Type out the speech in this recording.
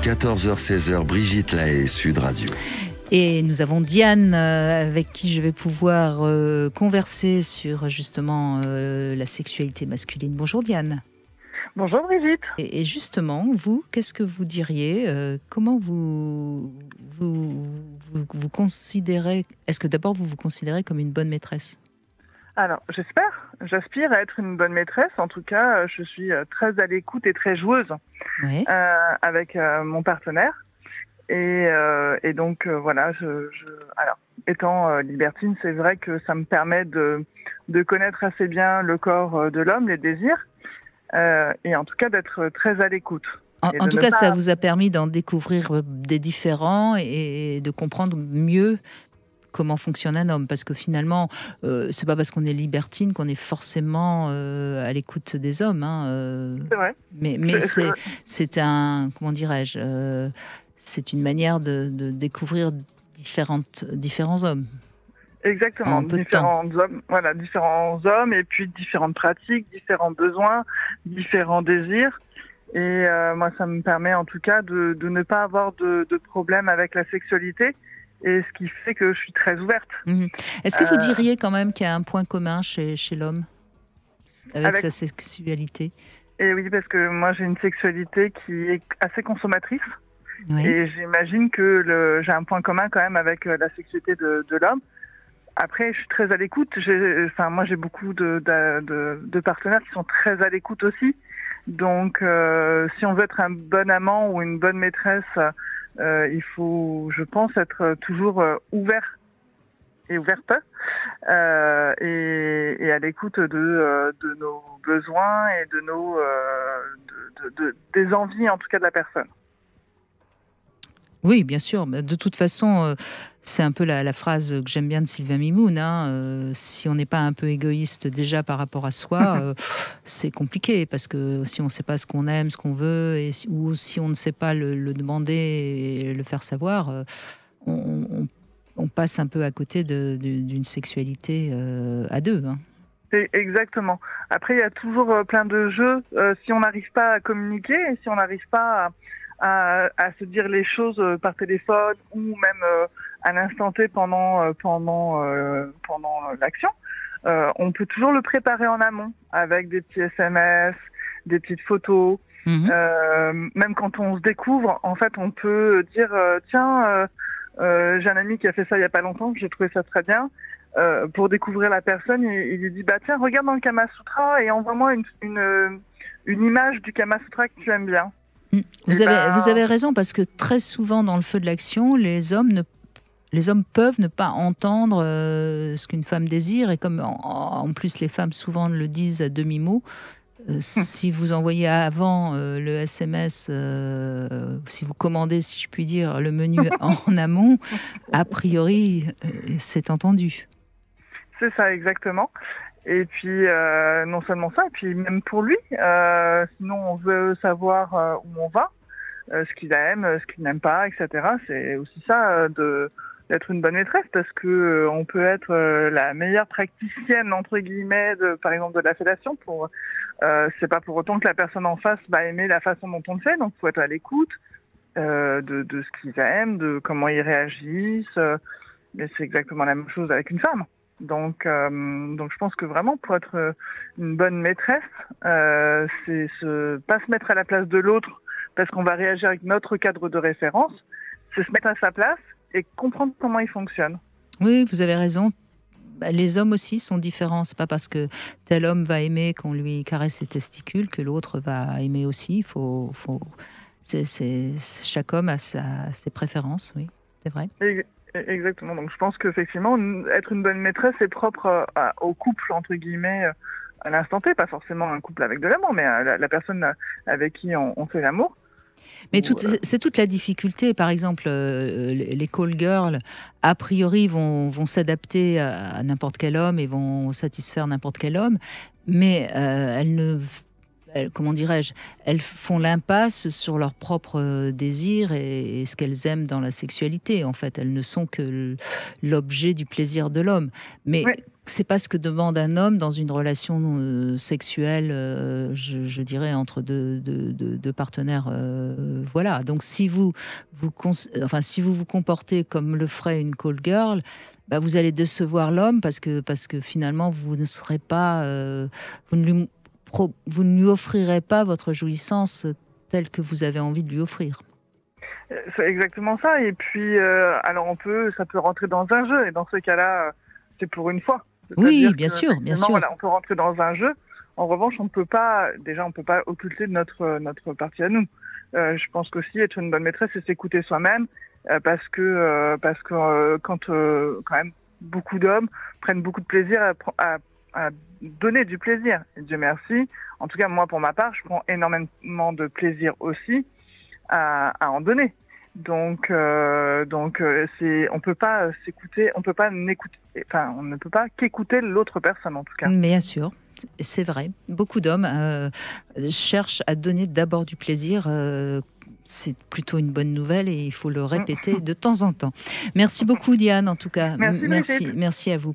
14h-16h, Brigitte Lahaie, Sud Radio. Et nous avons Diane avec qui je vais pouvoir converser sur justement la sexualité masculine. Bonjour Diane. Bonjour Brigitte. Et justement, vous, qu'est-ce que vous diriez comment vous considérez, est-ce que d'abord vous vous considérez comme une bonne maîtresse? Alors, j'aspire à être une bonne maîtresse. En tout cas, je suis très à l'écoute et très joueuse avec mon partenaire. Et donc, voilà, alors, étant libertine, c'est vrai que ça me permet de connaître assez bien le corps de l'homme, les désirs, et en tout cas d'être très à l'écoute. En tout cas, ça vous a permis d'en découvrir des différents et de comprendre mieux comment fonctionne un homme, parce que finalement, c'est pas parce qu'on est libertine qu'on est forcément à l'écoute des hommes. C'est vrai. Mais c'est un, comment dirais-je, c'est une manière de découvrir différents hommes. Exactement, différents hommes, et puis différentes pratiques, différents besoins, différents désirs. Et moi, ça me permet en tout cas de ne pas avoir de problème avec la sexualité. Et ce qui fait que je suis très ouverte. Est-ce que vous diriez quand même qu'il y a un point commun chez l'homme avec sa sexualité? Et oui, parce que moi j'ai une sexualité qui est assez consommatrice. Oui. Et j'imagine que j'ai un point commun quand même avec la sexualité de l'homme. Après, je suis très à l'écoute. Moi j'ai beaucoup de partenaires qui sont très à l'écoute aussi. Donc si on veut être un bon amant ou une bonne maîtresse, il faut, je pense, être toujours ouvert et ouverte et à l'écoute de nos besoins et des envies, en tout cas, de la personne. Oui, bien sûr. De toute façon, c'est un peu la phrase que j'aime bien de Sylvain Mimoun. Si on n'est pas un peu égoïste déjà par rapport à soi, c'est compliqué, parce que si on ne sait pas ce qu'on aime, ce qu'on veut, ou si on ne sait pas le demander et le faire savoir, on passe un peu à côté d'une sexualité à deux. Exactement. Après, il y a toujours plein de jeux. Si on n'arrive pas à communiquer, et si on n'arrive pas à se dire les choses par téléphone ou même à l'instant T pendant l'action, on peut toujours le préparer en amont avec des petits SMS, des petites photos. Même quand on se découvre, en fait, on peut dire tiens, j'ai un ami qui a fait ça il y a pas longtemps, j'ai trouvé ça très bien. Pour découvrir la personne, il lui dit bah tiens, regarde dans le Kama Sutra et envoie-moi une image du Kama Sutra que tu aimes bien. Vous avez raison, parce que très souvent dans le feu de l'action, les hommes peuvent ne pas entendre ce qu'une femme désire, et comme en plus les femmes souvent le disent à demi-mot, si vous envoyez avant le SMS, si vous commandez, si je puis dire, le menu en amont, a priori, c'est entendu. C'est ça, exactement. Et puis, non seulement ça, et puis même pour lui, sinon on veut savoir où on va, ce qu'il aime, ce qu'il n'aime pas, etc. C'est aussi ça d'être une bonne maîtresse, parce que on peut être la meilleure praticienne, entre guillemets, par exemple de la fellation. C'est pas pour autant que la personne en face va aimer la façon dont on le fait, donc il faut être à l'écoute de ce qu'ils aiment, de comment ils réagissent. Mais c'est exactement la même chose avec une femme. Donc je pense que vraiment, pour être une bonne maîtresse, c'est pas se mettre à la place de l'autre parce qu'on va réagir avec notre cadre de référence, c'est se mettre à sa place et comprendre comment il fonctionne. Oui, vous avez raison. Les hommes aussi sont différents. C'est pas parce que tel homme va aimer qu'on lui caresse ses testicules que l'autre va aimer aussi. Chaque homme a ses préférences, oui, c'est vrai. Exactement. Donc je pense qu'effectivement, être une bonne maîtresse est propre au couple, entre guillemets, à l'instant T, pas forcément un couple avec de l'amour, mais la personne avec qui on fait l'amour. Mais c'est toute la difficulté. Par exemple, les call girls, a priori, vont s'adapter à n'importe quel homme et vont satisfaire n'importe quel homme, mais comment dirais-je, elles font l'impasse sur leurs propres désirs et ce qu'elles aiment dans la sexualité. En fait, elles ne sont que l'objet du plaisir de l'homme. Mais c'est pas ce que demande un homme dans une relation sexuelle, je dirais, entre deux partenaires. Voilà. Donc, si si vous vous comportez comme le ferait une call girl, bah, vous allez décevoir l'homme parce que finalement, vous ne serez pas, vous ne lui offrirez pas votre jouissance telle que vous avez envie de lui offrir. C'est exactement ça. Et puis, alors ça peut rentrer dans un jeu. Et dans ce cas-là, c'est pour une fois. Oui, bien sûr, bien sûr. Voilà, on peut rentrer dans un jeu. En revanche, on peut pas occulter notre partie à nous. Je pense qu'aussi être une bonne maîtresse, c'est s'écouter soi-même, parce que quand même beaucoup d'hommes prennent beaucoup de plaisir à donner du plaisir. Et Dieu merci. En tout cas, moi, pour ma part, je prends énormément de plaisir aussi à en donner. Donc on peut pas s'écouter, on ne peut pas qu'écouter l'autre personne, en tout cas. Bien sûr, c'est vrai. Beaucoup d'hommes cherchent à donner d'abord du plaisir. C'est plutôt une bonne nouvelle et il faut le répéter de temps en temps. Merci beaucoup Diane, en tout cas. Merci à vous.